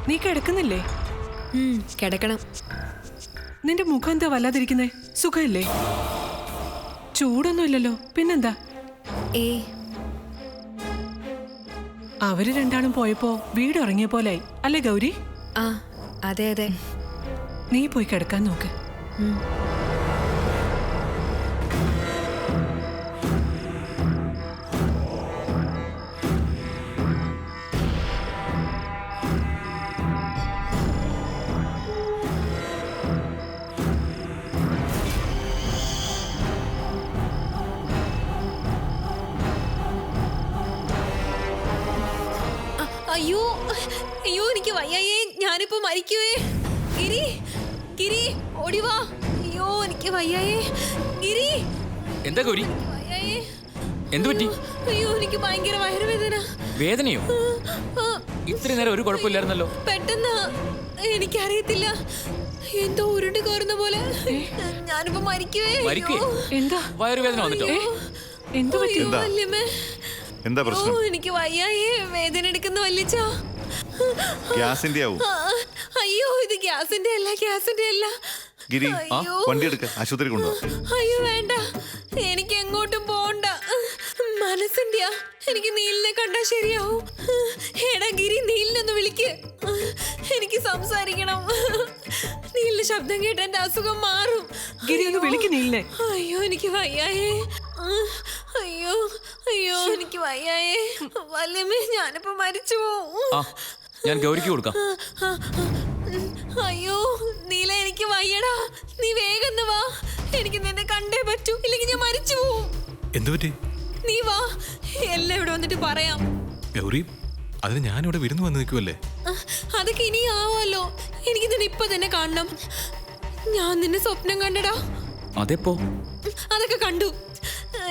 നീ കിടക്കുന്നില്ലേ? കിടക്കണം. നിന്റെ മുഖം എന്താ വല്ലാതിരിക്കുന്നേ? സുഖമില്ലേ? ചൂടൊന്നും ഇല്ലല്ലോ, പിന്നെന്താ? അവര് രണ്ടാളും പോയപ്പോ വീട് ഉറങ്ങിയ പോലായി അല്ലേ ഗൗരി? ആ അതെ അതെ. നീ പോയി കിടക്കാൻ നോക്ക്. അയ്യോ അയ്യോ എനിക്ക് വയ്യായേ, ഞാനിപ്പോ മരിക്കുവേ. ഗിരി ഗിരി ഓടിവാ. അയ്യോ എനിക്ക് വയ്യായേ ഗിരി. എന്താ ഗൗരി? വയ്യായേ. എന്തു പറ്റി? അയ്യോ എനിക്ക് ഭയങ്കര വയറുവേദന. വേദനയോ? ഇത്രയും നേരം ഒരു കുഴപ്പമില്ലായിരുന്നല്ലോ. പെട്ടെന്ന് എനിക്കറിയത്തില്ല, എന്തോ ഉരുണ്ട് കയറുന്ന പോലെ. ഞാനിപ്പോ മരിക്കുവേ. എന്താ വയറുവേദന വന്നിട്ടോ? എന്തു പറ്റി? എന്താ പ്രശ്നം? എനിക്ക് വയ്യായേ, വേദന എടുക്കുന്ന വല്ലിച്ച. ഗ്യാസിന്റെ ആവും. അയ്യോ ഇത് ഗ്യാസിന്റെ അല്ല, ഗ്യാസിന്റെ അല്ല. ഗിരി വണ്ടി എടുക്ക, ആശുപത്രി കൊണ്ടുപോവാ. അയ്യോ വേണ്ട, എനിക്ക് എങ്ങോട്ടും പോണ്ട. മനസ്സിന്റെയാ, എനിക്ക് നീലിനെ കണ്ടാ ശരിയാവും. എടാ ഗിരി, നീലിനൊന്ന് വിളിക്ക്, എനിക്ക് സംസാരിക്കണം. നീലിന്റെ ശബ്ദം കേട്ട് എന്റെ അസുഖം മാറും. ഗിരി ഒന്ന് വിളിക്ക് നീലിനെ. അയ്യോ എനിക്ക് വയ്യായേ. അയ്യോ അയ്യോ എനിക്ക് വയ്യായേ. വല്യമ്മേ ഞാനിപ്പോ മരിച്ചു പോവും. ഞാൻ ഗൗരിക്ക് കൊടുക്കാം. അയ്യോ നീല എനിക്ക് വയ്യടാ, നീ വേഗം വാ. എനിക്ക് നിന്നെ കണ്ടേ പറ്റൂ, ഇല്ലെങ്കിൽ ഞാൻ മരിച്ചു പോവും. എന്തു പറ്റി? നീ വാ, എല്ലാം ഇവിടെ വന്നിട്ട് പറയാം. ഗൗരി, അതിന് ഞാനിവിടെ വിരുന്ന് വന്ന് നിൽക്കുമല്ലേ? അതൊക്കെ ഇനി ആവുമല്ലോ. എനിക്ക് നിന്നെ ഇപ്പൊ തന്നെ കാണണം. ഞാൻ നിന്നെ സ്വപ്നം കണ്ടടാ. അതെപ്പോ? അതൊക്കെ കണ്ടു.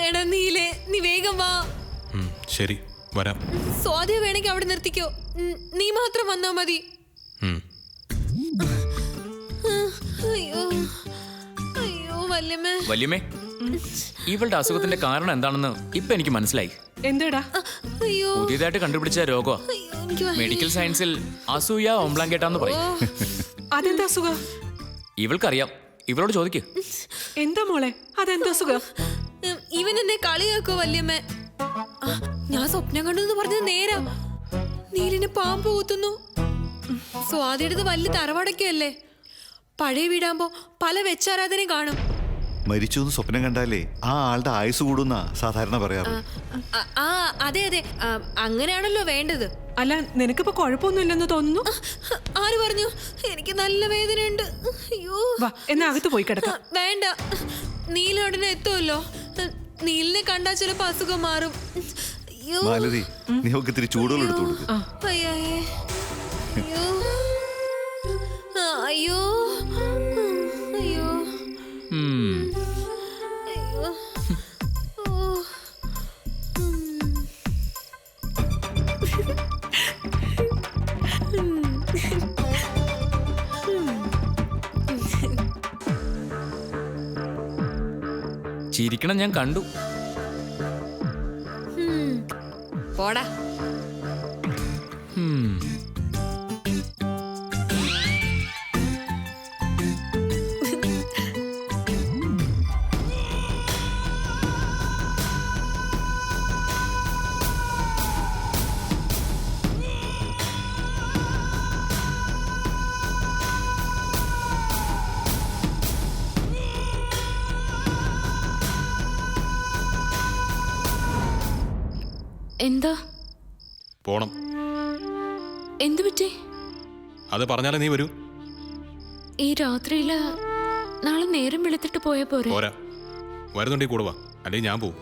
എടാ നീലേ, നീ വേഗം വാ. ശരി, വരാം. സ്വാതിയ വേണമെങ്കിൽ അവിടെ നിർത്തിക്കോ, നീ മാത്രം വന്നാ മതി. അയ്യോ അയ്യോ വല്യമ്മേ. വല്യമ്മേ, ഇവളുടെ അസുഖത്തിന്റെ കാരണം എന്താണെന്ന് ഇപ്പൊ എനിക്ക് മനസ്സിലായി. എന്താടാ? അയ്യോ പുതിയതായിട്ട് കണ്ടുപിടിച്ച രോഗമാ. മെഡിക്കൽ സയൻസിൽ അസൂയ ഓംബ്ലാങ്കേട്ടാന്ന് പറയും. അതെന്താ അസുഖം? ഇവൾക്കറിയാം, ഇവളോട് ചോദിക്ക്. എന്താ മോളെ, അതെന്താ അസുഖം? ഇവൻ എന്നെ കളിയാക്കോ വല്യമ്മ. ഞാൻ സ്വപ്നം കണ്ടെന്ന് പറഞ്ഞത് നേരാ. നീലിനെ പാമ്പ് കൂത്തുന്നു. സ്വാതിയുടെ വലിയ തറവാടൊക്കെയല്ലേ. പഴയ വീടാകുമ്പോ പല വെച്ചാരാധനയും കാണും. മരിച്ചു എന്ന് സ്വപ്നം കണ്ടാലേ ആ ആളുടെ ആയുസ് കൂടുന്ന സാധാരണ പറയാറ്. ആ അതെ അതെ, അങ്ങനെയാണല്ലോ വേണ്ടത്. അല്ല, നിനക്കിപ്പോ കുഴപ്പമൊന്നുമില്ലെന്ന് തോന്നുന്നു. ആര് പറഞ്ഞു? എനിക്ക് നല്ല വേദനയുണ്ട്. അയ്യോ വാ, എന്നാ അകത്ത് പോയി കിടക്കാം. വേണ്ട, നീല ഉടനെ എത്തുമല്ലോ. നീലിനെ കണ്ടാ ചിലപ്പോ അസുഖം മാറും. അയ്യോ മാലതി, നീ ഒക്കെ ഇത്തിരി ചൂടുകൾ എടുത്തു കൊടുക്കും. അയ്യോ അയ്യോ അയ്യോ അയ്യോ. ചിരിക്കണം ഞാൻ കണ്ടു. പോടാ. എന്താ? പോണം. എന്തു പറ്റി? അത് പറഞ്ഞാലേ നീ വരൂ. ഈ രാത്രിയില് നാളെ നേരം വെളുത്തിട്ട് പോയാ പോരെ? പോരാ, വരുന്നുണ്ടെങ്കിൽ കൂടെ വാ, അല്ലെങ്കിൽ ഞാൻ പോവും.